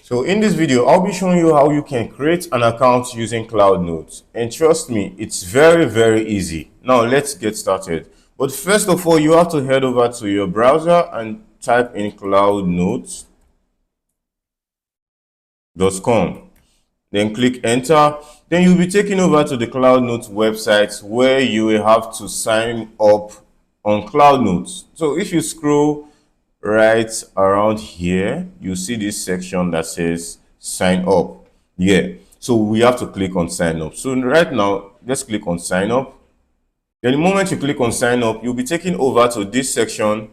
So in this video, I'll be showing you how you can create an account using CloudNote. And trust me, it's very easy. Now let's get started. But first of all, you have to head over to your browser and type in cloudnote.com. Then click enter. Then you'll be taken over to the CloudNote website where you will have to sign up on CloudNote. So if you scroll right around here, you see this section that says sign up. Yeah, so we have to click on sign up. So right now, let's click on sign up. Then the moment you click on sign up, you'll be taken over to this section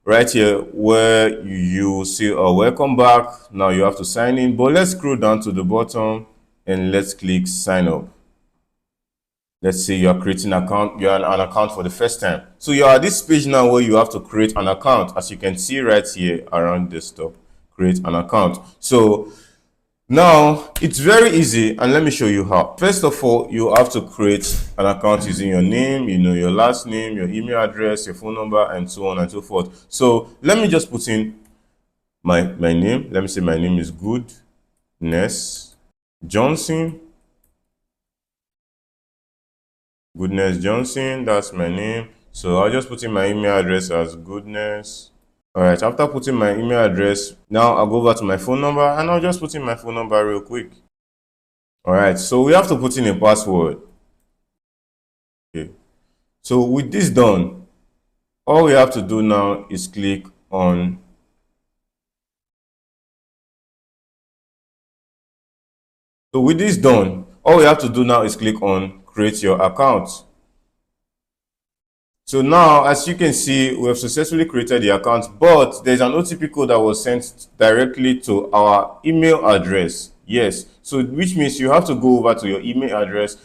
right here where you see welcome back. Now you have to sign in, but let's scroll down to the bottom and let's click sign up. Let's say you're creating an account, you're an account for the first time. So you're at this page now where you have to create an account. As you can see right here around desktop, create an account. So now it's very easy, and let me show you how. First of all, you have to create an account using your name, your last name, your email address, your phone number, and so on and so forth. So let me just put in my name. Let me say my name is Goodness Johnson. Goodness Johnson, that's my name. So I'll just put in my email address as Goodness. All right, after putting my email address, now I'll go over to my phone number and I'll just put in my phone number real quick. All right, so we have to put in a password. Okay, so with this done, all we have to do now is click on create your account. So now, as you can see, we have successfully created the account, but there's an OTP code that was sent directly to our email address. Yes, so which means you have to go over to your email address,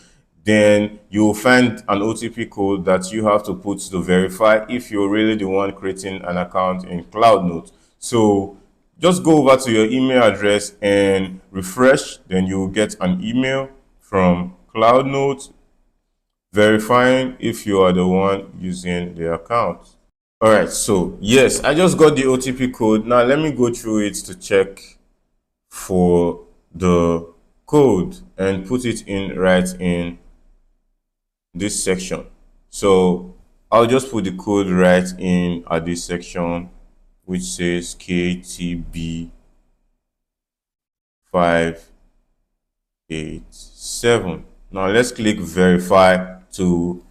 then you'll find an OTP code that you have to put to verify if you're really the one creating an account in CloudNote. So just go over to your email address and refresh, then you'll get an email from CloudNote verifying if you are the one using the account. All right, so yes, I just got the OTP code. Now let me go through it to check for the code and put it in right in this section. So I'll just put the code right in at this section, which says KTB587. Now let's click verify so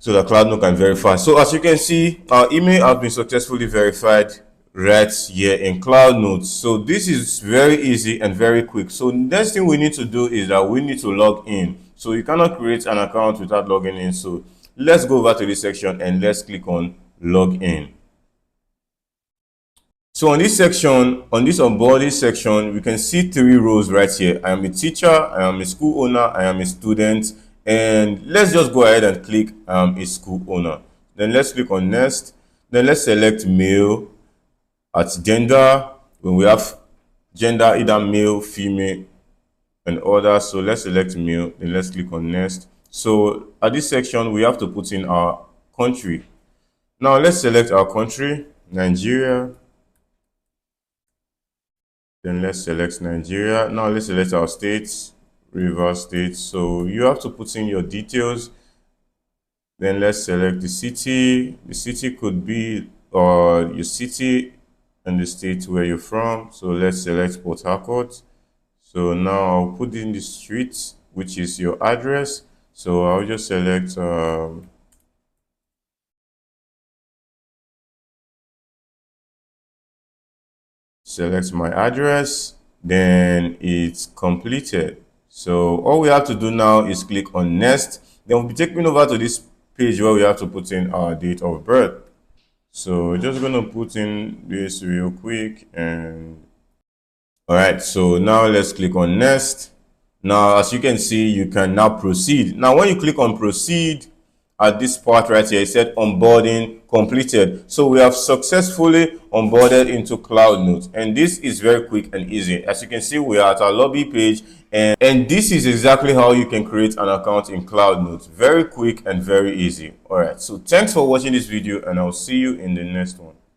the CloudNote can verify. So as you can see, our email has been successfully verified right here in CloudNote. So this is very easy and very quick. So next thing we need to do is that we need to log in. So you cannot create an account without logging in. So let's go over to this section and let's click on log in. So on this section, on this onboarding section, we can see 3 rows right here. I am a teacher, I am a school owner, I am a student, and let's just go ahead and click a school owner. Then let's click on next. Then let's select male at gender. When we have gender, either male, female, and others. So let's select male. Then let's click on next. So at this section, we have to put in our country. Now let's select our country, Nigeria. Then let's select Nigeria. Now let's select our states, Rivers State. So you have to put in your details. Then let's select the city. The city could be your city and the state where you're from. So let's select Port Harcourt. So now I'll put in the street, which is your address. So I'll just select select my address, then it's completed. So all we have to do now is click on next. Then we'll be taken over to this page where we have to put in our date of birth. So we're just going to put in this real quick. And all right, so now let's click on next. Now, as you can see, you can now proceed. Now, when you click on proceed, at this part right here, it said onboarding completed. So we have successfully onboarded into CloudNote, and this is very quick and easy. As you can see, we are at our lobby page, and this is exactly how you can create an account in CloudNote. Very quick and very easy. All right, so thanks for watching this video, and I'll see you in the next one.